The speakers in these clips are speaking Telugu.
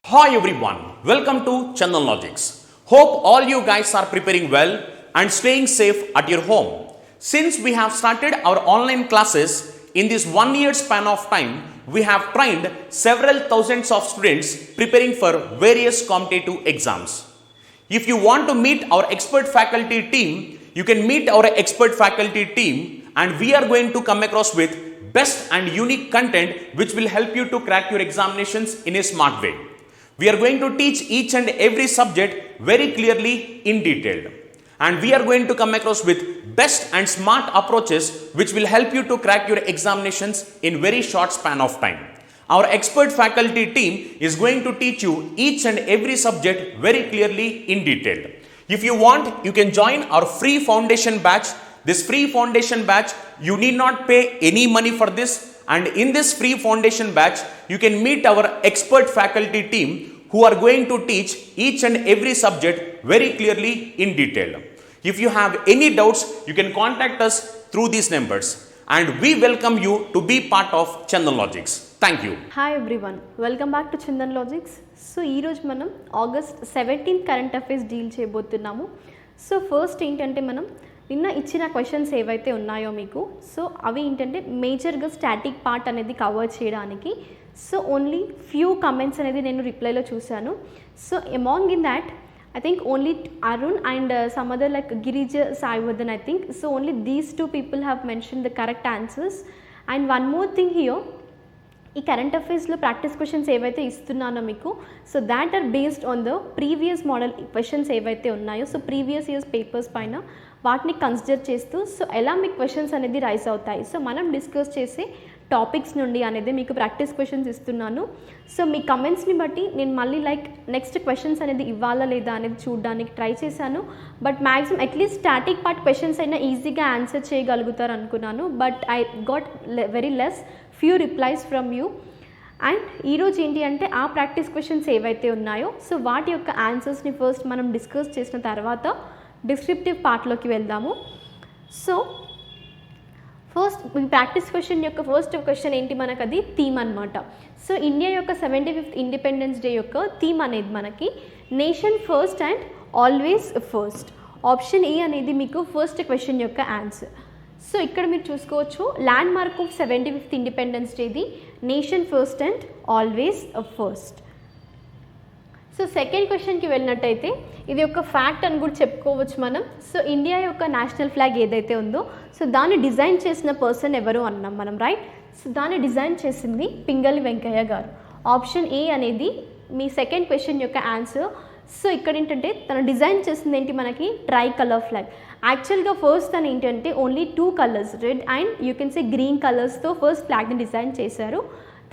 Hi everyone, welcome to Chandan Logics. Hope all you guys are preparing well and staying safe at your home. Since we have started our online classes in this 1 year span of time, we have trained several thousands of students preparing for various competitive exams. If you want to meet our expert faculty team, you can meet our expert faculty team and we are going to come across with best and unique content which will help you to crack your examinations in a smart way. We are going to teach each and every subject very clearly in detail. And we are going to come across with best and smart approaches which will help you to crack your examinations in very short span of time. Our expert faculty team is going to teach you each and every subject very clearly in detail. If you want, you can join our free foundation batch. This free foundation batch, you need not pay any money for this. And in this free foundation batch, you can meet our expert faculty team who are going to teach each and every subject very clearly in detail. If you have any doubts, you can contact us through these numbers. And we welcome you to be part of Chandan Logics. Thank you. Hi everyone, welcome back to Chandan Logics. So ఈ రోజు మనం August 17th current affairs deal చేయబోతున్నాము. సో ఫస్ట్ ఏంటంటే మనం నిన్న ఇచ్చిన క్వశ్చన్స్ ఏవైతే ఉన్నాయో మీకు, సో అవి ఏంటంటే మేజర్గా స్టాటిక్ పార్ట్ అనేది కవర్ చేయడానికి. సో ఓన్లీ ఫ్యూ కమెంట్స్ అనేది నేను రిప్లైలో చూశాను. So among in that I think only Arun and some other like Girija Saivadan, I think. So only these two people have mentioned the correct answers. And one more thing here, ఈ కరెంట్ అఫైర్స్లో ప్రాక్టీస్ క్వశ్చన్స్ ఏవైతే ఇస్తున్నానో మీకు, so that are based on the previous model questions ఏవైతే ఉన్నాయో, సో ప్రీవియస్ ఇయర్స్ పేపర్స్ పైన వాటిని కన్సిడర్ చేస్తూ సో ఎలా మీకు క్వశ్చన్స్ అనేది రైజ్ అవుతాయి, సో మనం డిస్కస్ చేసే టాపిక్స్ నుండి అనేది మీకు ప్రాక్టీస్ క్వశ్చన్స్ ఇస్తున్నాను. సో మీ కమెంట్స్ని బట్టి నేను మళ్ళీ లైక్ నెక్స్ట్ క్వశ్చన్స్ అనేది ఇవ్వాలా లేదా అనేది చూడడానికి ట్రై చేశాను. But maximum at least static part questions అయినా ఈజీగా ఆన్సర్ చేయగలుగుతారు అనుకున్నాను. But I got very less few replies from you. And ఈరోజు ఏంటి అంటే ఆ ప్రాక్టీస్ క్వశ్చన్స్ ఏవైతే ఉన్నాయో సో వాటి యొక్క ఆన్సర్స్ని ఫస్ట్ మనం డిస్కస్ చేసిన తర్వాత డిస్క్రిప్టివ్ పార్ట్లోకి వెళ్దాము. సో ఫస్ట్ ఈ ప్రాక్టీస్ క్వశ్చన్ యొక్క ఫస్ట్ క్వశ్చన్ ఏంటి, మనకు అది థీమ్ అనమాట. సో ఇండియా యొక్క 75th ఇండిపెండెన్స్ డే యొక్క థీమ్ అనేది మనకి nation first and always first. Option A అనేది మీకు ఫస్ట్ క్వశ్చన్ యొక్క ఆన్సర్. సో ఇక్కడ మీరు చూసుకోవచ్చు landmark of 75th independence డేది nation first and always first. So second క్వశ్చన్కి వెళ్ళినట్టయితే ఇది ఒక ఫ్యాక్ట్ అని కూడా చెప్పుకోవచ్చు మనం. సో ఇండియా యొక్క నేషనల్ ఫ్లాగ్ ఏదైతే ఉందో సో దాన్ని డిజైన్ చేసిన పర్సన్ ఎవరు అన్నాం మనం, రైట్? సో దాన్ని డిజైన్ చేసింది పింగళి వెంకయ్య గారు. ఆప్షన్ ఏ అనేది మీ సెకండ్ క్వశ్చన్ యొక్క ఆన్సర్. సో ఇక్కడ ఏంటంటే తను డిజైన్ చేసింది ఏంటి మనకి ట్రై కలర్ ఫ్లాగ్. యాక్చువల్గా ఫస్ట్ తను ఏంటంటే only 2 colours red and you can say green కలర్స్తో ఫస్ట్ ఫ్లాగ్ని డిజైన్ చేశారు.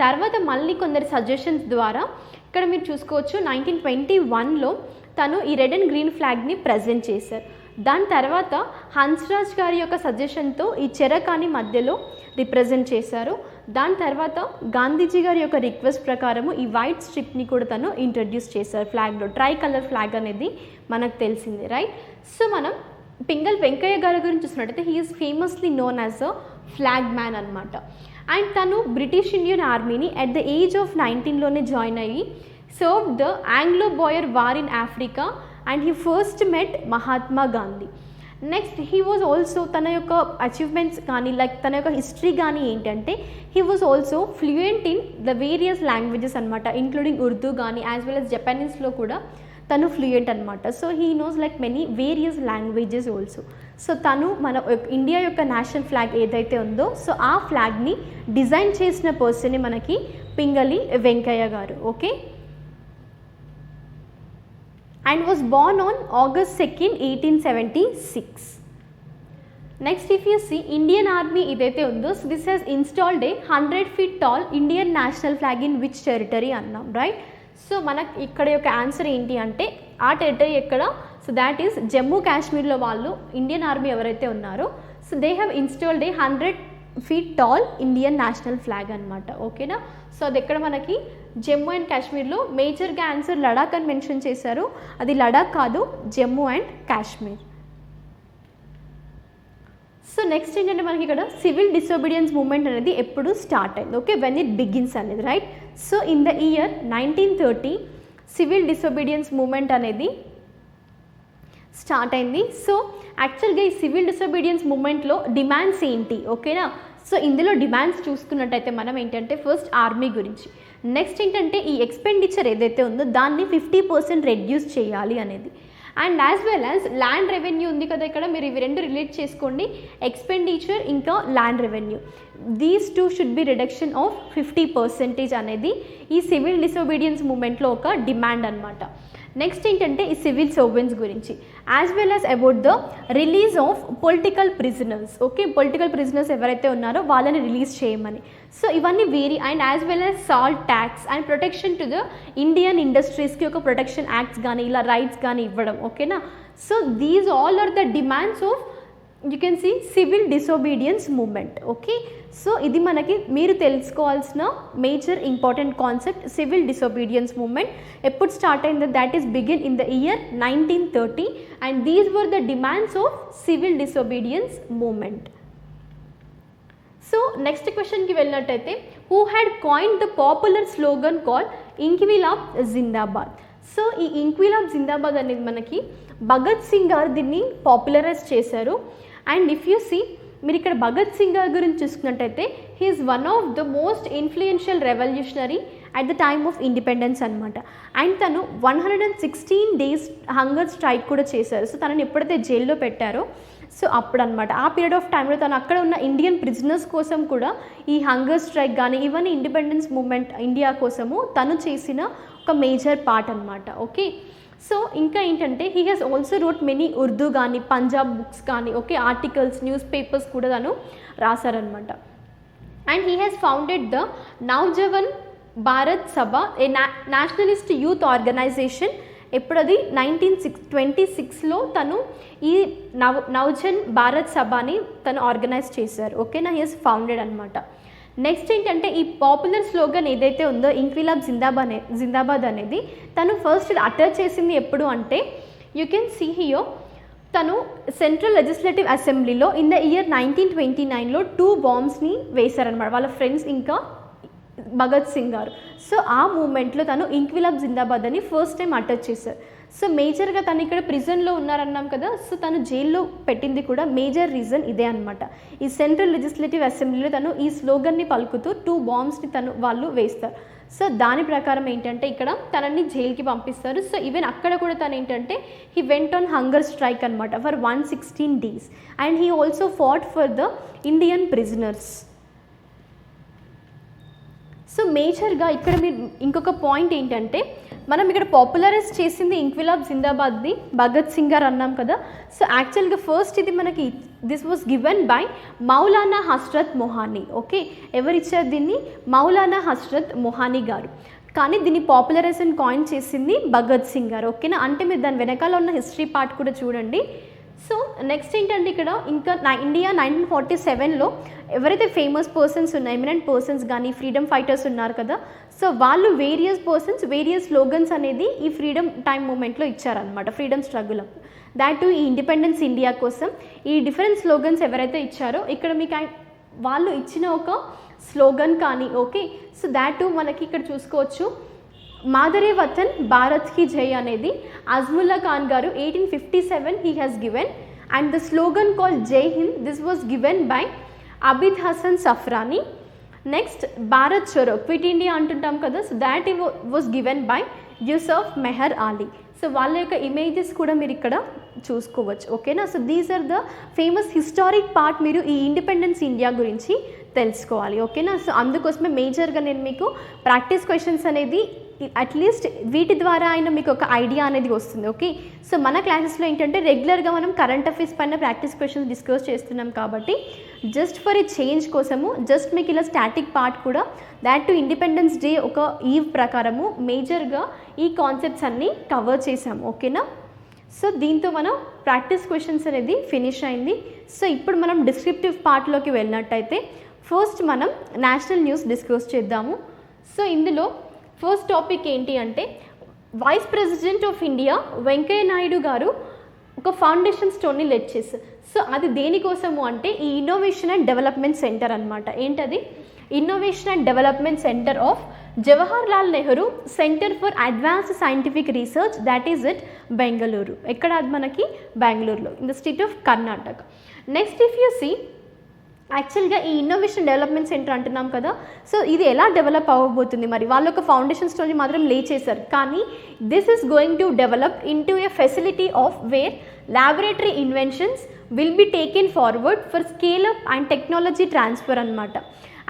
తర్వాత మళ్ళీ కొందరి సజెషన్స్ ద్వారా ఇక్కడ మీరు చూసుకోవచ్చు 1921లో తను ఈ రెడ్ అండ్ గ్రీన్ ఫ్లాగ్ని ప్రజెంట్ చేశారు. దాని తర్వాత హన్స్రాజ్ గారి యొక్క సజెషన్తో ఈ చెరకాని మధ్యలో రిప్రజెంట్ చేశారు. దాని తర్వాత గాంధీజీ గారి యొక్క రిక్వెస్ట్ ప్రకారము ఈ వైట్ స్ట్రిప్ని కూడా తను ఇంట్రడ్యూస్ చేశారు ఫ్లాగ్లో. ట్రై కలర్ ఫ్లాగ్ అనేది మనకు తెలిసింది, రైట్? సో మనం పింగళి వెంకయ్య గారి గురించి చూసినట్టయితే he is famously known as a flag man అనమాట. అండ్ తను బ్రిటిష్ ఇండియన్ ఆర్మీని అట్ ద ఏజ్ ఆఫ్ 19లోనే జాయిన్ అయ్యి serve the Anglo Boer war in Africa and he first met Mahatma Gandhi. Next he was also తన యొక్క అచీవ్మెంట్స్ కానీ లైక్ తన యొక్క హిస్టరీ కానీ ఏంటంటే he was also fluent in the various languages అనమాట, ఇంక్లూడింగ్ ఉర్దూ కానీ యాజ్ వెల్ as జపనీస్లో కూడా తను ఫ్లూయెంట్ అనమాట. So he knows like many various languages also. So తను మన ఇండియా యొక్క నేషనల్ ఫ్లాగ్ ఏదైతే ఉందో సో ఆ ఫ్లాగ్ని డిజైన్ చేసిన పర్సన్ మనకి పింగళి వెంకయ్య గారు, okay? And was born on August 2nd, 1876. Next if you see Indian army ఏదైతే ఉందో so this has installed a 100 feet tall Indian national flag in which territory అన్నాం, రైట్? సో మనకు ఇక్కడ యొక్క ఆన్సర్ ఏంటి అంటే ఆ టెరిటరీ ఎక్కడ, సో దాట్ ఈస్ జమ్మూ కాశ్మీర్లో వాళ్ళు ఇండియన్ ఆర్మీ ఎవరైతే ఉన్నారో so they have installed a 100 feet tall Indian national flag అనమాట, ఓకేనా? సో అది ఎక్కడ మనకి జమ్మూ అండ్ కాశ్మీర్లో. మేజర్గా ఆన్సర్ లడాక్ అని మెన్షన్ చేశారు, అది లడాక్ కాదు, Jammu and Kashmir. So next ఏంటంటే మనకి ఇక్కడ సివిల్ డిసోబీడియన్స్ మూవ్మెంట్ అనేది ఎప్పుడు స్టార్ట్ అయింది, ఓకే, వెన్ ఇట్ బిగిన్స్ అనేది, right? So in the year 1930 civil disobedience movement అనేది స్టార్ట్ అయింది. సో యాక్చువల్గా ఈ సివిల్ డిసొబీడియన్స్ మూమెంట్లో డిమాండ్స్ ఏంటి, ఓకేనా. సో ఇందులో డిమాండ్స్ చూసుకున్నట్టయితే మనం ఏంటంటే ఫస్ట్ ఆర్మీ గురించి, నెక్స్ట్ ఏంటంటే ఈ ఎక్స్పెండిచర్ ఏదైతే ఉందో దాన్ని 50% రెడ్యూస్ చేయాలి అనేది, and as well as land revenue ఉంది కదా ఇక్కడ, మీరు ఇవి రెండు రిలేట్ చేసుకోండి, ఎక్స్పెండిచర్ ఇంకా land revenue, these two should be reduction of 50% అనేది ఈ సివిల్ డిసొబీడియన్స్ మూమెంట్లో ఒక డిమాండ్ అనమాట. నెక్స్ట్ ఏంటంటే ఈ సివిల్ సర్వెంట్స్ గురించి, as well as about the release of political prisoners, okay, political prisoners ఎవరైతే ఉన్నారో వాళ్ళని రిలీజ్ చేయమని. సో ఇవన్నీ very, and as well as salt tax and protection to the Indian ఇండస్ట్రీస్కి ఒక ప్రొటెక్షన్ యాక్ట్స్ కానీ ఇలా రైట్స్ కానీ ఇవ్వడం, ఓకేనా. So these all are the demands of you can see civil disobedience movement, okay. So ఇది మనకి మీరు తెలుసుకోవాల్సిన major important concept, civil disobedience movement ఎప్పుడు స్టార్ట్ అయిందో that is begin in the year 1930 and these were the demands of civil disobedience movement. So next క్వశ్చన్కి వెళ్ళినట్టయితే, who had coin the popular slogan call Inquilab Zindabad. So ఈ ఇంక్విలాబ్ జిందాబాద్ అనేది మనకి భగత్ సింగ్ గారు దీన్ని పాపులరైజ్ చేశారు. అండ్ ఇఫ్ యూ సీ మీరు ఇక్కడ భగత్ సింగ్ గారి గురించి చూసుకున్నట్టయితే he is one of the most influential revolutionary at the time of independence అనమాట. అండ్ తను 116 days హంగర్ స్ట్రైక్ కూడా చేశారు. సో తనని ఎప్పుడైతే జైల్లో పెట్టారో సో అప్పుడు అనమాట ఆ పీరియడ్ ఆఫ్ టైంలో తను అక్కడ ఉన్న ఇండియన్ ప్రిజనర్స్ కోసం కూడా ఈ హంగర్ స్ట్రైక్ కానీ ఇవన్నీ ఇండిపెండెన్స్ మూమెంట్ ఇండియా కోసము తను చేసిన ఒక మేజర్ పార్ట్ అనమాట, ఓకే. సో ఇంకా ఏంటంటే he has also wrote many Urdu కానీ పంజాబ్ బుక్స్ కానీ, ఓకే, ఆర్టికల్స్ న్యూస్ పేపర్స్ కూడా తను రాశారనమాట. And he has founded the Naujawan Bharat Sabha, a nationalist youth organisation. ఎప్పుడది 1926లో తను ఈ నవజన్ భారత్ సభని తను ఆర్గనైజ్ చేశారు, ఓకేనా. హీ హ్యాస్ ఫౌండెడ్ అనమాట. నెక్స్ట్ ఏంటంటే ఈ పాపులర్ స్లోగన్ ఏదైతే ఉందో ఇంక్విలాబ్ జిందాబాద్ అనేది తను ఫస్ట్ అటర్ చేసింది ఎప్పుడు అంటే యూ కెన్ సీ హియో తను సెంట్రల్ లెజిస్లేటివ్ అసెంబ్లీలో ఇన్ ద ఇయర్ 1929లో 2 బాంబ్స్ని వేశారనమాట వాళ్ళ ఫ్రెండ్స్ ఇంకా భగత్ సింగ్ గారు. సో ఆ మూమెంట్లో తను ఇంక్విలాబ్ జిందాబాద్ అని ఫస్ట్ టైం అటాచ్ చేశారు. సో మేజర్గా తను ఇక్కడ ప్రిజన్లో ఉన్నారన్నాం కదా, సో తను జైల్లో పెట్టింది కూడా మేజర్ రీజన్ ఇదే అనమాట. ఈ సెంట్రల్ లెజిస్లేటివ్ అసెంబ్లీలో తను ఈ స్లోగన్ని పలుకుతూ 2 బాంబ్స్ని వాళ్ళు వేస్తారు. సో దాని ప్రకారం ఏంటంటే ఇక్కడ తనని జైలుకి పంపిస్తారు. సో ఈవెన్ అక్కడ కూడా తను ఏంటంటే he went on hunger strike అనమాట for 116 days and he also fought for the Indian prisoners. So మేజర్గా ఇక్కడ మీరు ఇంకొక పాయింట్ ఏంటంటే మనం ఇక్కడ పాపులరైజ్ చేసింది ఇంక్విలాబ్ జిందాబాద్ది భగత్ సింగ్ గారు అన్నాం కదా. సో యాక్చువల్గా ఫస్ట్ ఇది మనకి this was given by Maulana Hasrat Mohani, okay. ఎవరిచ్చారు దీన్ని? మౌలానా హస్రత్ మొహానీ గారు. కానీ దీన్ని పాపులరైజేషన్ కాయిన్ చేసింది భగత్ సింగ్ గారు, ఓకేనా. అంటే మీరు దాని వెనకాల ఉన్న హిస్టరీ పార్ట్ కూడా చూడండి. సో నెక్స్ట్ ఏంటంటే ఇక్కడ ఇంకా ఇండియా 1947లో ఎవరైతే ఫేమస్ పర్సన్స్ ఉన్నాయి, ఎమినెంట్ పర్సన్స్ కానీ ఫ్రీడమ్ ఫైటర్స్ ఉన్నారు కదా, సో వాళ్ళు వేరియస్ పర్సన్స్ వేరియస్ స్లోగన్స్ అనేది ఈ ఫ్రీడమ్ టైం మూమెంట్లో ఇచ్చారనమాట, ఫ్రీడమ్ స్ట్రగుల్ అప్. దాట్ ఈ ఇండిపెండెన్స్ ఇండియా కోసం ఈ డిఫరెంట్ స్లోగన్స్ ఎవరైతే ఇచ్చారో ఇక్కడ మీకు వాళ్ళు ఇచ్చిన ఒక స్లోగన్ కానీ, ఓకే. సో దాట్ మనకి ఇక్కడ చూసుకోవచ్చు, మాదరే వతన్ భారత్ కి జై అనేది అజ్ముల్లా ఖాన్ గారు 1857 he has given and the slogan called Jai Hind, this was given by Abid Hassan Safrani. Next Bharat Choro, Quit India అంటుంటాం కదా, so that was given by Yusuf Meher Ali. So వాళ్ళ యొక్క ఇమేజెస్ కూడా మీరు ఇక్కడ చూసుకోవచ్చు, ఓకేనా. So these are the famous historic part, మీరు ఈ ఇండిపెండెన్స్ ఇండియా గురించి తెలుసుకోవాలి, ఓకేనా. సో అందుకోసమే మేజర్గా నేను మీకు ప్రాక్టీస్ క్వశ్చన్స్ అనేది అట్లీస్ట్ వీటి ద్వారా అయినా మీకు ఒక ఐడియా అనేది వస్తుంది, ఓకే. సో మన క్లాసెస్లో ఏంటంటే రెగ్యులర్గా మనం కరెంట్ అఫైర్స్ పైన ప్రాక్టీస్ క్వశ్చన్స్ డిస్కస్ చేస్తున్నాం కాబట్టి జస్ట్ ఫర్ ఏ చేంజ్ కోసము జస్ట్ మీకు ఇలా స్టాటిక్ పార్ట్ కూడా దాట్ టు ఇండిపెండెన్స్ డే ఒక ఈవ్ ప్రకారము మేజర్గా ఈ కాన్సెప్ట్స్ అన్నీ కవర్ చేసాము, ఓకేనా. సో దీంతో మనం ప్రాక్టీస్ క్వశ్చన్స్ అనేది ఫినిష్ అయింది. సో ఇప్పుడు మనం డిస్క్రిప్టివ్ పార్ట్లోకి వెళ్ళినట్టయితే ఫస్ట్ మనం నేషనల్ న్యూస్ డిస్కస్ చేద్దాము. సో ఇందులో ఫస్ట్ టాపిక్ ఏంటి అంటే vice president of India Venkaiah Naidu గారు ఒక ఫౌండేషన్ స్టోన్ని లెట్ చేశారు. సో అది దేనికోసము అంటే ఈ ఇన్నోవేషన్ అండ్ డెవలప్మెంట్ సెంటర్ అనమాట. ఏంటది? Innovation and development centre of Jawaharlal Nehru centre for advanced scientific research, that is it Bengaluru. ఎక్కడ అది మనకి? బెంగళూరులో, in the state of Karnataka. Next if you see, యాక్చువల్గా ఈ ఇన్నోవేషన్ డెవలప్మెంట్ సెంటర్ అంటున్నాం కదా, సో ఇది ఎలా డెవలప్ అవ్వబోతుంది? మరి వాళ్ళు ఒక ఫౌండేషన్ స్టోరీ మాత్రం లే చేశారు, కానీ this is going to develop into a facility of where laboratory inventions will be taken forward for scale up and technology transfer అనమాట.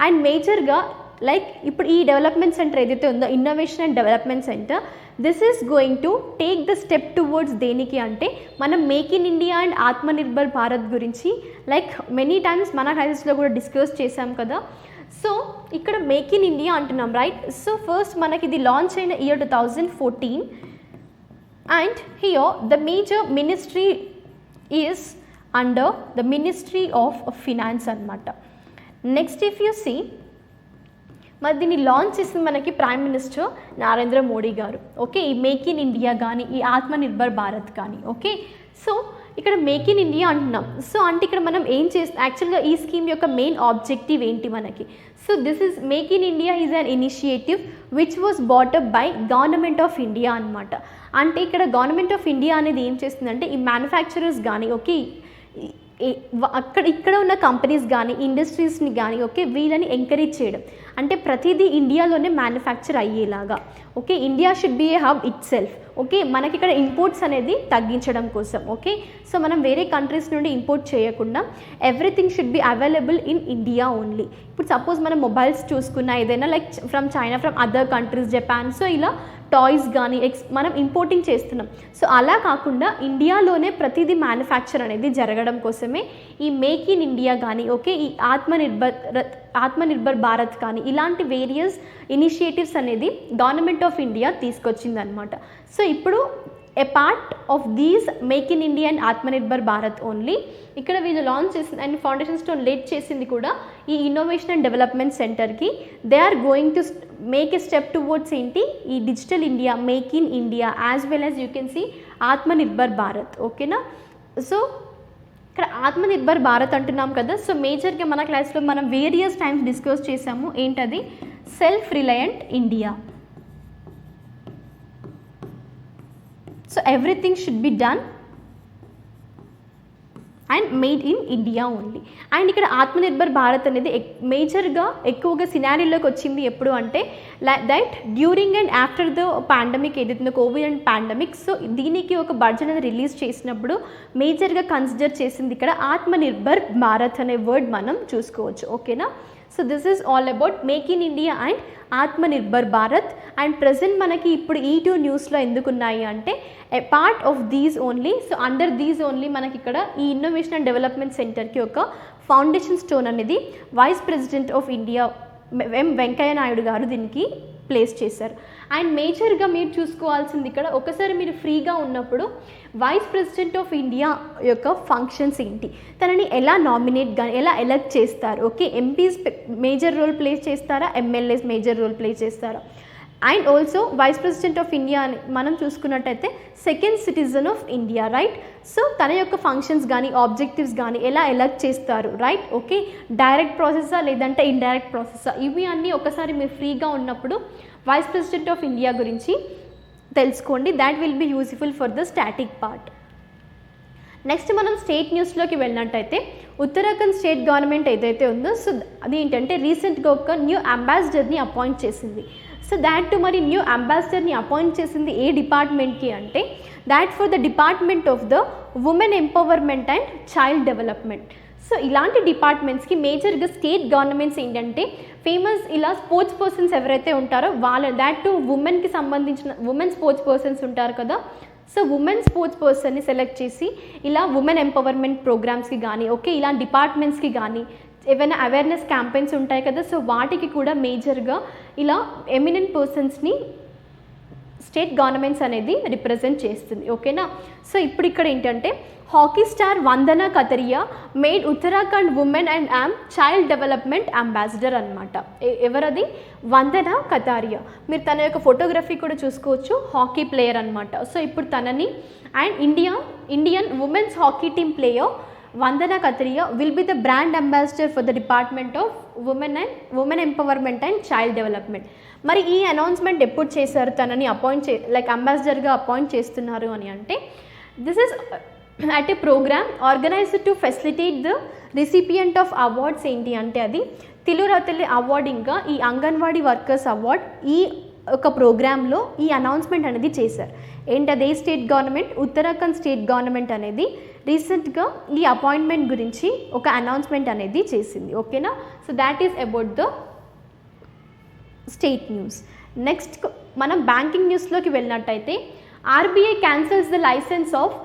అండ్ మేజర్గా లైక్ ఇప్పుడు ఈ డెవలప్మెంట్ సెంటర్ ఏదైతే ఉందో, innovation and development centre, this is going to take the step towards దేనికి అంటే, మనం make in India and Atmanirbhar Bharat గురించి లైక్ మెనీ టైమ్స్ మన క్లాసెస్లో కూడా డిస్కస్ చేసాం కదా. సో ఇక్కడ మేక్ ఇన్ ఇండియా అంటున్నాం, రైట్? సో ఫస్ట్ మనకి ఇది లాంచ్ అయిన year 2014 and here the major ministry is under the ministry of finance అనమాట. నెక్స్ట్ ఇఫ్ యూ సీ, మరి దీన్ని లాంచ్ చేసింది మనకి ప్రైమ్ మినిస్టర్ నరేంద్ర మోడీ గారు. ఓకే, ఈ మేక్ ఇన్ ఇండియా కానీ ఈ ఆత్మనిర్భర్ భారత్ కానీ. ఓకే, సో ఇక్కడ మేక్ ఇన్ ఇండియా అంటున్నాం. సో అంటే ఇక్కడ మనం ఏం చేస్తాం, యాక్చువల్గా ఈ స్కీమ్ యొక్క మెయిన్ ఆబ్జెక్టివ్ ఏంటి మనకి? So this is make in India is an initiative which was బాటప్ by government of India అనమాట. అంటే ఇక్కడ గవర్నమెంట్ ఆఫ్ ఇండియా అనేది ఏం చేస్తుందంటే, ఈ మ్యానుఫ్యాక్చరర్స్ కానీ, ఓకే, ఇక్కడ ఉన్న కంపెనీస్ కానీ ఇండస్ట్రీస్ని కానీ, ఓకే, వీళ్ళని ఎంకరేజ్ చేయడం, అంటే ప్రతిదీ ఇండియాలోనే మ్యానుఫ్యాక్చర్ అయ్యేలాగా. Okay, India should be A hub it self. Okay, మనకి ఇక్కడ ఇంపోర్ట్స్ అనేది తగ్గించడం కోసం. ఓకే, సో మనం వేరే కంట్రీస్ నుండి ఇంపోర్ట్ చేయకుండా everything should be available in India only. ఇప్పుడు సపోజ్ మనం మొబైల్స్ చూసుకున్నా, ఏదైనా like from China, from other countries, Japan, so ఇలా టాయ్స్ కానీ మనం ఇంపోర్టింగ్ చేస్తున్నాం. సో అలా కాకుండా ఇండియాలోనే ప్రతిదీ మ్యానుఫ్యాక్చర్ అనేది జరగడం కోసమే ఈ మేక్ ఇన్ ఇండియా కానీ, ఓకే, ఈ ఆత్మనిర్భర్ భారత్ కానీ ఇలాంటి వేరియస్ ఇనిషియేటివ్స్ అనేది గవర్నమెంట్ ఆఫ్ ఇండియా తీసుకొచ్చిందనమాట. సో ఇప్పుడు a part of these make in India and Atmanirbhar Bharat only ఇక్కడ వీళ్ళు లాంచ్ చేసింది అండ్ ఫౌండేషన్ స్టోన్ లేట్ చేసింది కూడా ఈ ఇన్నోవేషన్ అండ్ డెవలప్మెంట్ సెంటర్కి. They are going to make a step towards ఏంటి, ఈ digital India, make in India, as well as you can see Atmanirbhar Bharat. ఓకేనా? సో ఇక్కడ ఆత్మనిర్భర్ భారత్ అంటున్నాం కదా, సో మేజర్గా మన క్లాస్లో మనం వేరియస్ టైమ్స్ డిస్కస్ చేసాము. ఏంటది? Self reliant India. So everything should be done and made in India only. And ఇక్కడ ఆత్మనిర్భర్ భారత్ అనేది మేజర్గా ఎక్కువగా సినారీలోకి వచ్చింది ఎప్పుడు అంటే that during and after the pandemic ఏదైతుందో కోవిడ్ అండ్ పాండమిక్. సో దీనికి ఒక బడ్జెట్ అనేది రిలీజ్ చేసినప్పుడు మేజర్గా కన్సిడర్ చేసింది ఇక్కడ ఆత్మనిర్భర్ భారత్ అనే వర్డ్ మనం చూసుకోవచ్చు. ఓకేనా? So this is all about make in India and Atmanirbhar Bharat. And present మనకి ఇప్పుడు ఈ2 న్యూస్లో ఎందుకున్నాయి అంటే a part of these only. So under these only మనకి ఇక్కడ ఈ ఇన్నోవేషన్ అండ్ డెవలప్మెంట్ సెంటర్కి ఒక ఫౌండేషన్ స్టోన్ అనేది vice president of India Venkaiah Naidu garu దీనికి ప్లేస్ చేశారు. అండ్ మేజర్గా మీరు చూసుకోవాల్సింది ఇక్కడ, ఒకసారి మీరు ఫ్రీగా ఉన్నప్పుడు వైస్ ప్రెసిడెంట్ ఆఫ్ ఇండియా యొక్క ఫంక్షన్స్ ఏంటి, తనని ఎలా నామినేట్ కానీ ఎలా ఎలక్ట్ చేస్తారు, okay, MPs major role play చేస్తారా, ఎమ్మెల్యేస్ మేజర్ రోల్ ప్లే చేస్తారా. And also vice president of India అని మనం చూసుకున్నట్టయితే second citizen of India, right. So తన యొక్క ఫంక్షన్స్ కానీ ఆబ్జెక్టివ్స్ కానీ ఎలా ఎలక్ట్ చేస్తారు, రైట్. ఓకే, డైరెక్ట్ ప్రాసెసా లేదంటే ఇండైరెక్ట్ ప్రాసెసా, ఇవి అన్నీ ఒకసారి మీరు ఫ్రీగా ఉన్నప్పుడు వైస్ ప్రెసిడెంట్ ఆఫ్ ఇండియా గురించి తెలుసుకోండి. That will be useful for the static part. Next మనం స్టేట్ న్యూస్లోకి వెళ్ళినట్టయితే ఉత్తరాఖండ్ స్టేట్ గవర్నమెంట్ ఏదైతే ఉందో, సో అది ఏంటంటే రీసెంట్గా ఒక న్యూ అంబాసిడర్ని అపాయింట్ చేసింది. సో దాట్ టు మరి న్యూ అంబాసిడర్ని అపాయింట్ చేసింది ఏ డిపార్ట్మెంట్కి అంటే that for the department of the women empowerment and child development. So ఇలాంటి డిపార్ట్మెంట్స్కి మేజర్గా స్టేట్ గవర్నమెంట్స్ ఏంటంటే ఫేమస్ ఇలా స్పోర్ట్స్ పర్సన్స్ ఎవరైతే ఉంటారో వాళ్ళ దాట్ టు ఉమెన్కి సంబంధించిన ఉమెన్ స్పోర్ట్స్ పర్సన్స్ ఉంటారు కదా, సో ఉమెన్ స్పోర్ట్స్ పర్సన్ని సెలెక్ట్ చేసి ఇలా ఉమెన్ ఎంపవర్మెంట్ ప్రోగ్రామ్స్కి కానీ, ఓకే, ఇలా డిపార్ట్మెంట్స్కి కానీ ఏవైనా అవేర్నెస్ క్యాంపెయిన్స్ ఉంటాయి కదా, సో వాటికి కూడా మేజర్గా ఇలా ఎమినెంట్ పర్సన్స్ని స్టేట్ గవర్నమెంట్స్ అనేది రిప్రజెంట్ చేస్తుంది. ఓకేనా? సో ఇప్పుడు ఇక్కడ ఏంటంటే hockey star Vandana Kataria made Uttarakhand women and child development ambassador అనమాట. ఎవరది? వందనా కతారియా. మీరు తన యొక్క ఫోటోగ్రఫీ కూడా చూసుకోవచ్చు, హాకీ ప్లేయర్ అనమాట. సో ఇప్పుడు తనని and Indian women's hockey team player Vandana Katriya will be the brand ambassador for the Department of Women Empowerment and Child Development. మరి ఈ అనౌన్స్మెంట్ ఎప్పుడు చేశారు, తనని లైక్ అంబాసిడర్గా అపాయింట్ చేస్తున్నారు అని అంటే this is at a programme organised to facilitate the recipient of awards. ఏంటి అంటే అది తిలురతల్లి అవార్డ్, ఇంకా ఈ అంగన్వాడీ వర్కర్స్ అవార్డ్, ఈ ఒక ప్రోగ్రాంలో ఈ అనౌన్స్మెంట్ అనేది చేశారు. ఏంటది? State government, Uttarakhand state government అనేది రీసెంట్గా ఈ అపాయింట్మెంట్ గురించి ఒక అనౌన్స్మెంట్ అనేది చేసింది. ఓకేనా? So that is about the state news. Next మనం బ్యాంకింగ్ న్యూస్లోకి వెళ్ళినట్టయితే RBI cancels the licence of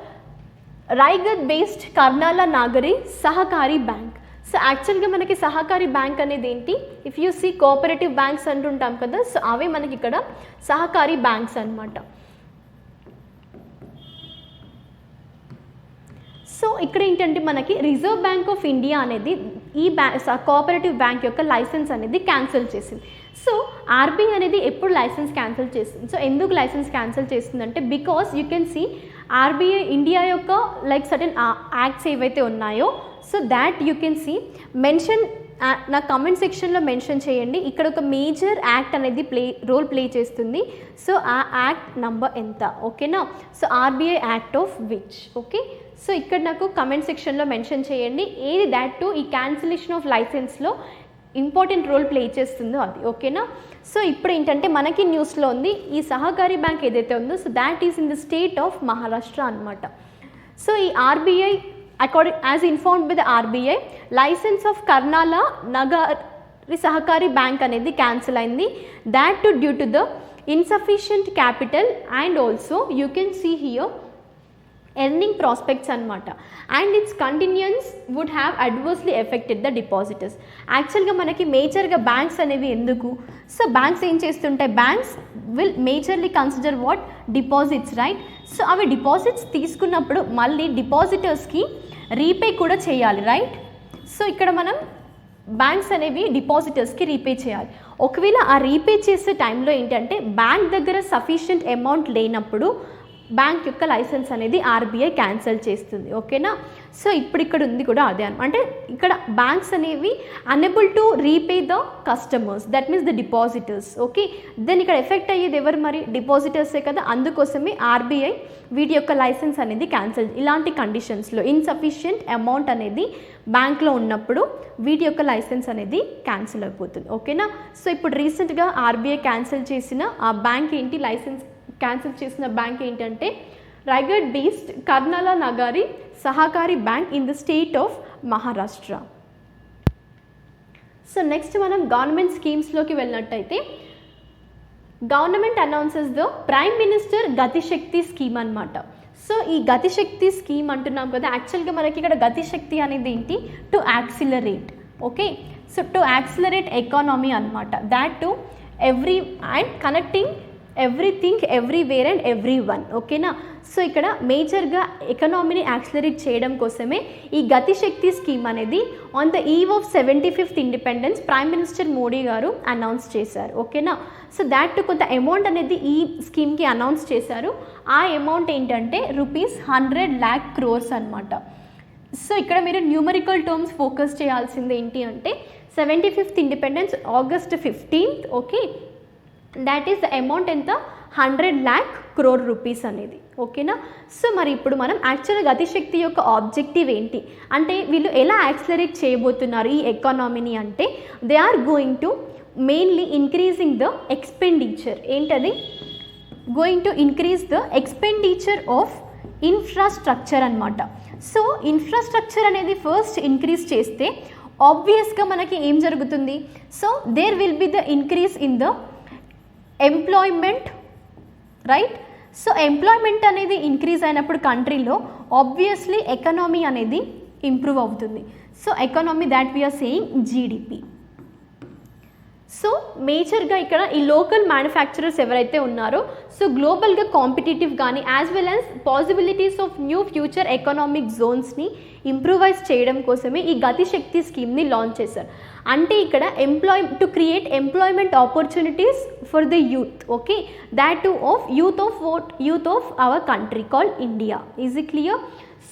Raigad based Karnala Nagari Sahakari bank. So యాక్చువల్గా మనకి సహకారి బ్యాంక్ అనేది ఏంటి? If you see cooperative banks అంటుంటాం కదా, సో అవే మనకి ఇక్కడ సహకారి బ్యాంక్స్ అనమాట. సో ఇక్కడ ఏంటంటే మనకి రిజర్వ్ బ్యాంక్ ఆఫ్ ఇండియా అనేది ఈ కోఆపరేటివ్ బ్యాంక్ యొక్క లైసెన్స్ అనేది క్యాన్సిల్ చేసింది. సో ఆర్బీఐ అనేది ఎప్పుడు లైసెన్స్ క్యాన్సిల్ చేస్తుంది? సో ఎందుకు లైసెన్స్ క్యాన్సిల్ చేస్తుందంటే because you can see RBI India యొక్క లైక్ సర్టెన్ యాక్ట్స్ ఏవైతే ఉన్నాయో, so that you can see mention, నా కమెంట్ సెక్షన్లో మెన్షన్ చేయండి. ఇక్కడ ఒక మేజర్ యాక్ట్ అనేది రోల్ ప్లే చేస్తుంది. సో ఆ యాక్ట్ నంబర్ ఎంత? ఓకేనా? So RBI act of which. Okay, so ఇక్కడ నాకు కమెంట్ సెక్షన్లో మెన్షన్ చేయండి ఏది దాట్ టు ఈ క్యాన్సిలేషన్ ఆఫ్ లైసెన్స్లో ఇంపార్టెంట్ రోల్ ప్లే చేస్తుందో అది. ఓకేనా? సో ఇప్పుడు ఏంటంటే మనకి న్యూస్లో ఉంది ఈ సహకారి బ్యాంక్ ఏదైతే ఉందో, so that is in the state of Maharashtra అనమాట. సో ఈ RBI according as informed by the RBI licence of Karnala Nagari Sahakari bank అనేది క్యాన్సిల్ అయింది. That to due to the insufficient capital and also you can see here earning prospects అనమాట. And its continuance would have adversely affected the depositors. యాక్చువల్గా మనకి మేజర్గా బ్యాంక్స్ అనేవి ఎందుకు? సో బ్యాంక్స్ ఏం చేస్తుంటాయి? Banks will majorly consider what? Deposits, right? So అవి డిపాజిట్స్ తీసుకున్నప్పుడు మళ్ళీ డిపాజిటర్స్కి రీపే కూడా చేయాలి, రైట్? సో ఇక్కడ మనం బ్యాంక్స్ అనేవి డిపాజిటర్స్కి రీపే చేయాలి. ఒకవేళ ఆ రీపే చేసే టైంలో ఏంటంటే బ్యాంక్ దగ్గర సఫిషియంట్ అమౌంట్ లేనప్పుడు బ్యాంక్ యొక్క లైసెన్స్ అనేది ఆర్బీఐ క్యాన్సిల్ చేస్తుంది. ఓకేనా? సో ఇప్పుడు ఇక్కడ ఉంది కూడా అదే అంటే ఇక్కడ బ్యాంక్స్ అనేవి unable to repay the customers, that means the depositors. Okay, then ఇక్కడ ఎఫెక్ట్ అయ్యేది ఎవరు? మరి డిపాజిటర్సే కదా. అందుకోసమే ఆర్బీఐ వీటి యొక్క లైసెన్స్ అనేది క్యాన్సిల్. ఇలాంటి కండిషన్స్లో ఇన్సఫిషియంట్ అమౌంట్ అనేది బ్యాంక్లో ఉన్నప్పుడు వీటి యొక్క లైసెన్స్ అనేది క్యాన్సిల్ అయిపోతుంది. ఓకేనా? సో ఇప్పుడు రీసెంట్గా ఆర్బీఐ క్యాన్సిల్ చేసిన ఆ బ్యాంక్ ఏంటి? లైసెన్స్ క్యాన్సిల్ చేసిన బ్యాంక్ ఏంటంటే Raigad based Karnala Nagari Sahakari bank in the state of Maharashtra. So next మనం గవర్నమెంట్ స్కీమ్స్లోకి వెళ్ళినట్టయితే government announces the prime minister Gati Shakti scheme అనమాట. సో ఈ గతిశక్తి స్కీమ్ అంటున్నాం కదా, యాక్చువల్గా మనకి ఇక్కడ గతిశక్తి అనేది ఏంటి? To accelerate. Okay, so to accelerate economy అనమాట. That to every and connecting everything everywhere and every one. ఓకేనా? సో ఇక్కడ మేజర్గా ఎకనామీని యాక్సిలరేట్ చేయడం కోసమే ఈ గతిశక్తి స్కీమ్ అనేది on the eve of 75th independence prime minister Modi garu announce చేశారు. ఓకేనా? సో దాట్ కొంత అమౌంట్ అనేది ఈ స్కీమ్కి అనౌన్స్ చేశారు. ఆ అమౌంట్ ఏంటంటే ₹100 lakh crores అనమాట. సో ఇక్కడ మీరు న్యూమరికల్ టర్మ్స్ ఫోకస్ చేయాల్సింది ఏంటి అంటే 75th independence August 15th. Okay, that is the amount ఎంత? 100 lakh crore rupees అనేది. ఓకేనా? సో మరి ఇప్పుడు మనం యాక్చువల్గా గతిశక్తి యొక్క ఆబ్జెక్టివ్ ఏంటి అంటే వీళ్ళు ఎలా యాక్సిలరేట్ చేయబోతున్నారు ఈ ఎకానమీని అంటే they are going to mainly increasing the expenditure. ఏంటది? Going to increase the expenditure of infrastructure అనమాట. సో ఇన్ఫ్రాస్ట్రక్చర్ అనేది ఫస్ట్ ఇంక్రీజ్ చేస్తే ఆబ్వియస్గా మనకి ఏం జరుగుతుంది? So there will be the increase in the employment, right? So employment అనేది ఇంక్రీజ్ అయినప్పుడు కంట్రీలో ఆబ్వియస్లీ ఎకనామీ అనేది ఇంప్రూవ్ అవుతుంది. So economy that we are saying GDP. So మేజర్గా ఇక్కడ ఈ లోకల్ మ్యానుఫ్యాక్చరర్స్ ఎవరైతే ఉన్నారో సో గ్లోబల్గా కాంపిటేటివ్ కానీ as well as possibilities of new future economic జోన్స్ని ఇంప్రూవైజ్ చేయడం కోసమే ఈ గతిశక్తి స్కీమ్ని లాంచ్ చేశారు. అంటే ఇక్కడ to create employment opportunities for the youth. Okay, that to of youth of our country called India. Is it clear?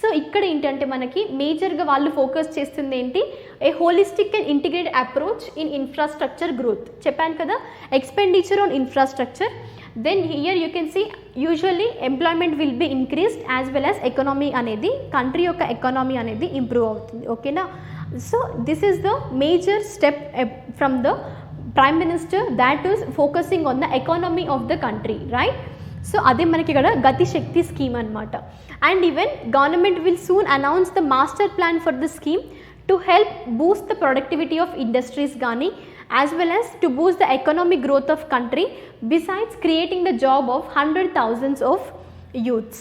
So ఇక్కడ ఏంటంటే మనకి మేజర్గా వాళ్ళు ఫోకస్ చేస్తుంది ఏంటి, a holistic and integrated approach in infrastructure growth. చెప్పాను కదా, expenditure on infrastructure, then here you can see usually employment will be increased as well as economy అనేది, కంట్రీ యొక్క ఎకనామీ అనేది ఇంప్రూవ్ అవుతుంది. ఓకేనా. So this is the major step from the prime minister that is focusing on the economy of the country, right. So అదే మనకి ఇక్కడ గతిశక్తి స్కీమ్ అనమాట. And even government will soon announce the master plan for the scheme to help Boost the productivity of industries కానీ as well as to boost the economic growth of country besides creating the job of 100,000 of youths.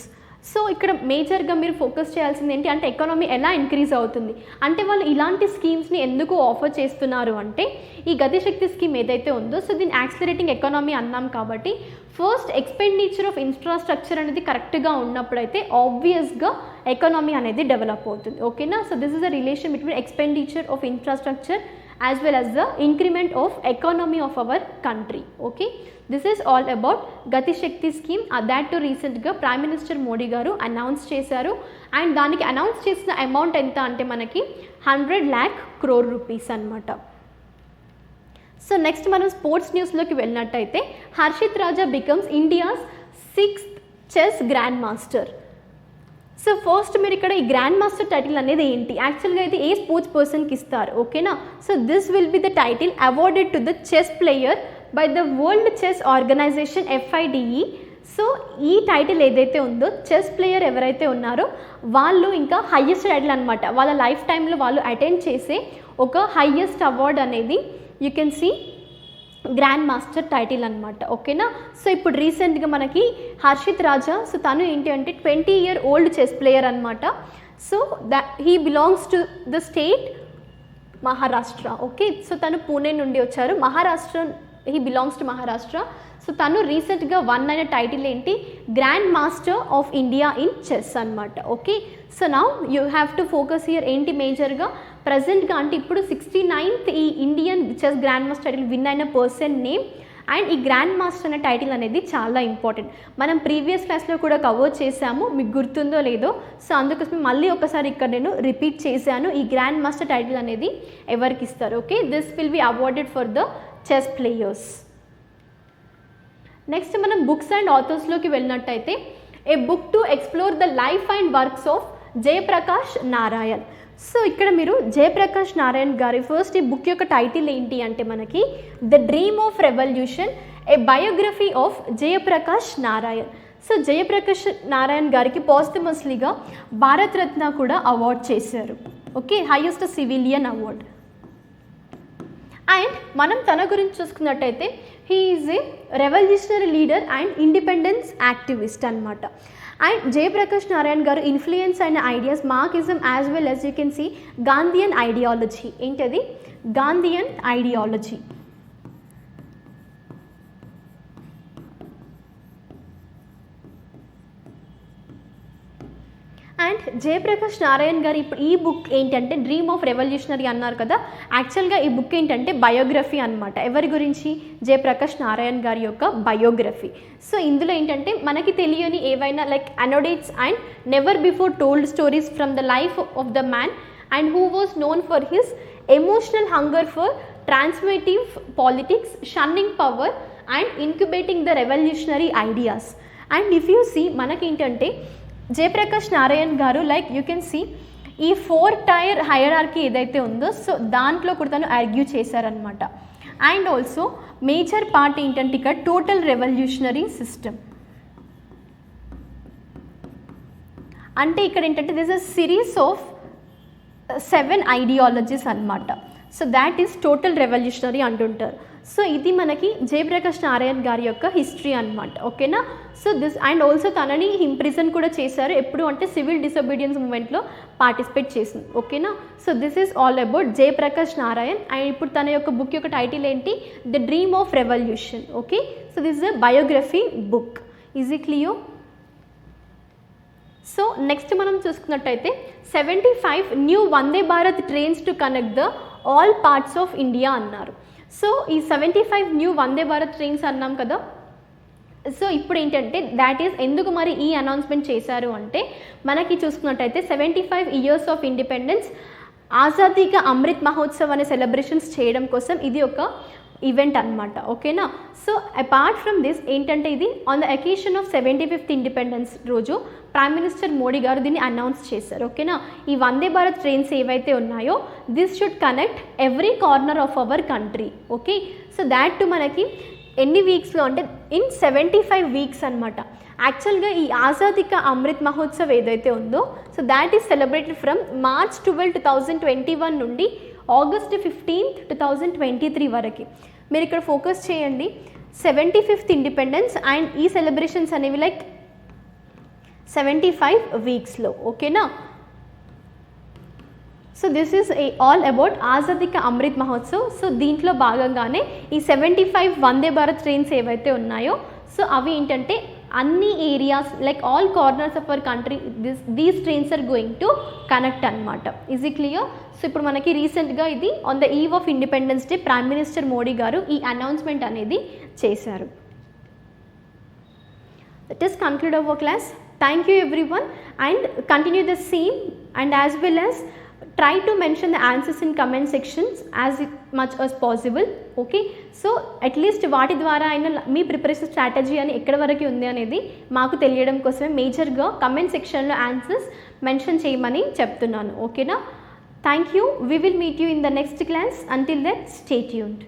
So ఇక్కడ మేజర్గా మీరు ఫోకస్ చేయాల్సింది ఏంటి అంటే ఎకానమీ ఎలా ఇంక్రీజ్ అవుతుంది అంటే వాళ్ళు ఇలాంటి స్కీమ్స్ని ఎందుకు ఆఫర్ చేస్తున్నారు అంటే ఈ గతిశక్తి స్కీమ్ ఏదైతే ఉందో సో దీన్ని యాక్సిలరేటింగ్ ఎకానమీ అన్నాం కాబట్టి ఫస్ట్ ఎక్స్పెండిచర్ ఆఫ్ ఇన్ఫ్రాస్ట్రక్చర్ అనేది కరెక్ట్గా ఉన్నప్పుడైతే ఆబ్వియస్గా ఎకానమీ అనేది డెవలప్ అవుతుంది. ఓకేనా. So this is the relation between expenditure of infrastructure as well as the increment of economy of our country. Okay, this is all about Gati Shakti scheme. That too recent ga Prime Minister Modi garu announce chesaru and daniki announce chesina amount enta ante manaki 100 lakh crore rupees anamata. So next మనం స్పోర్ట్స్ న్యూస్లోకి వెళ్ళినట్టయితే Harshit Raja becomes India's 6th chess grand master. So first మీరు ఇక్కడ ఈ గ్రాండ్ మాస్టర్ టైటిల్ అనేది ఏంటి, యాక్చువల్గా అయితే ఏ స్పోర్ట్స్ పర్సన్కి ఇస్తారు. ఓకేనా. So this will be the title awarded to the chess player by the world chess organization FIDE. So ఈ టైటిల్ ఏదైతే ఉందో చెస్ ప్లేయర్ ఎవరైతే ఉన్నారో వాళ్ళు ఇంకా హయ్యెస్ట్ టైటిల్ అనమాట, వాళ్ళ లైఫ్ టైంలో వాళ్ళు అటెండ్ చేసే ఒక హయ్యెస్ట్ అవార్డ్ అనేది you can see grand master title అనమాట. ఓకేనా. సో ఇప్పుడు రీసెంట్గా మనకి హర్షిత్ రాజా సో తను ఏంటి అంటే 20-year-old చెస్ ప్లేయర్ అనమాట. So he belongs to the state Maharashtra. Okay. So తను పూణే నుండి వచ్చారు, Maharashtra, he belongs to Maharashtra. So తను రీసెంట్గా అయిన టైటిల్ ఏంటి, grand master of India in chess అనమాట. Okay. So now you have to focus here ఏంటి మేజర్గా ప్రజెంట్గా అంటే ఇప్పుడు 69th ఈ Indian chess grand master title win అయిన పర్సన్ నేమ్ అండ్ ఈ గ్రాండ్ మాస్టర్ అనే టైటిల్ అనేది చాలా ఇంపార్టెంట్. మనం ప్రీవియస్ క్లాస్లో కూడా కవర్ చేసాము, మీకు గుర్తుందో లేదో. సో అందుకోసం మళ్ళీ ఒకసారి ఇక్కడ నేను రిపీట్ చేశాను, ఈ గ్రాండ్ మాస్టర్ టైటిల్ అనేది ఎవరికి ఇస్తారు. Okay. This will be awarded for the chess players. Next మనం బుక్స్ అండ్ ఆథర్స్లోకి వెళ్ళినట్టయితే a book to explore the life and works of Jayaprakash Narayan. So ఇక్కడ మీరు జయప్రకాష్ నారాయణ్ గారి ఫస్ట్ ఈ బుక్ యొక్క టైటిల్ ఏంటి అంటే మనకి the dream of revolution, a biography of Jayaprakash Narayan. So Jayaprakash Narayan గారికి పాస్టమస్లీగా భారత్ రత్న కూడా అవార్డ్ చేశారు. Okay, highest civilian award. And మనం తన గురించి చూసుకున్నట్టయితే he is a revolutionary leader and independence activist అనమాట. అండ్ జయప్రకాష్ నారాయణ్ గారు ఇన్ఫ్లుయెన్స్ అయిన ideas Marxism as well as you can see Gandhian ideology. ఏంటది, Gandhian ideology. And Jayaprakash Narayan garu ఇప్పుడు ఈ బుక్ ఏంటంటే డ్రీమ్ ఆఫ్ రెవల్యూషనరీ అన్నారు కదా, యాక్చువల్గా ఈ బుక్ ఏంటంటే బయోగ్రఫీ అనమాట. ఎవరి గురించి, జయప్రకాష్ నారాయణ్ గారి యొక్క బయోగ్రఫీ. సో ఇందులో ఏంటంటే మనకి తెలియని ఏవైనా like anecdotes and never before told stories from the life of the man and who was known for his emotional hunger for transformative politics, shunning power and incubating the revolutionary ideas. And if you see మనకేంటంటే జయప్రకాష్ నారాయణ్ గారు లైక్ యూ కెన్ సీ ఈ 4-tier హైరార్కీ ఏదైతే ఉందో సో దాంట్లో కూడా తను ఆర్గ్యూ చేశారనమాట. అండ్ ఆల్సో మేజర్ పార్ట్ ఏంటంటే ఇక్కడ టోటల్ రెవల్యూషనరీ సిస్టమ్ అంటే ఇక్కడ ఏంటంటే this is series of 7 ideologies అనమాట. So that is total revolutionary అంటుంటారు. సో ఇది మనకి జయప్రకాష్ నారాయణ్ గారి యొక్క హిస్టరీ అనమాట. ఓకేనా. సో దిస్ అండ్ ఆల్సో తనని ఇంప్రిజన్ కూడా చేశారు, ఎప్పుడు అంటే సివిల్ డిసొబీడియన్స్ మూమెంట్లో పార్టిసిపేట్ చేసింది. ఓకేనా. So this is all about Jayaprakash Narayan. And ఇప్పుడు తన యొక్క బుక్ యొక్క టైటిల్ ఏంటి, the dream of revolution. Okay. So this is a biography book. Is it clear? So next మనం చూసుకున్నట్టయితే 75 new Vande Bharat trains to connect the all parts of India అన్నారు. సో ఈ 75 న్యూ వందే భారత్ ట్రైన్స్ అన్నాం కదా, సో ఇప్పుడు ఏంటంటే దాట్ ఈస్ ఎందుకు మరి ఈ అనౌన్స్మెంట్ చేశారు అంటే మనకి చూసుకున్నట్టయితే 75 ఇయర్స్ ఆఫ్ ఇండిపెండెన్స్ ఆజాదీ కా అమృత్ మహోత్సవ్ అనే సెలబ్రేషన్స్ చేయడం కోసం ఇది ఒక ఈవెంట్ అనమాట. ఓకేనా. సో అపార్ట్ ఫ్రమ్ దిస్ ఏంటంటే ఇది on the occasion of 75th independence రోజు ప్రైమ్ మినిస్టర్ మోడీ గారు దీన్ని అనౌన్స్ చేశారు. ఓకేనా. ఈ వందే భారత్ ట్రైన్స్ ఏవైతే ఉన్నాయో this should connect every corner of our country. Okay. So that to మనకి ఎన్ని వీక్స్లో అంటే ఇన్ 75 వీక్స్ అనమాట. యాక్చువల్గా ఈ ఆజాదీ కా అమృత్ మహోత్సవ్ ఏదైతే ఉందో so that is celebrated from March 12, 2021 నుండి August 15, 2023 వరకు. మీరు ఇక్కడ ఫోకస్ చేయండి 75th ఇండిపెండెన్స్ అండ్ ఈ సెలబ్రేషన్స్ అనేవి లైక్ 75 వీక్స్లో. ఓకేనా. So this is all about Azadi కా అమృత్ మహోత్సవ్. సో దీంట్లో భాగంగానే ఈ 75 వందే భారత్ ట్రైన్స్ ఏవైతే ఉన్నాయో సో అవి ఏంటంటే అన్ని areas like all corners of our country these trains are going to connect అనమాట. Is it clear? సో ఇప్పుడు మనకి రీసెంట్గా ఇది on the eve of independence day prime minister Modi garu ఈ అనౌన్స్మెంట్ అనేది చేశారు. Let us conclude our class. Thank you everyone and continue the same and as well as try to mention the answers in comment sections as much as possible. Okay. So at least వాటి ద్వారా అయినా మీ ప్రిపరేషన్ స్ట్రాటజీ అని ఎక్కడి వరకు ఉంది అనేది మాకు తెలియడం కోసమే మేజర్గా కమెంట్ సెక్షన్లో ఆన్సర్స్ మెన్షన్ చేయమని చెప్తున్నాను. ఓకేనా. Thank you. We will meet you in the next class. Until then, stay tuned.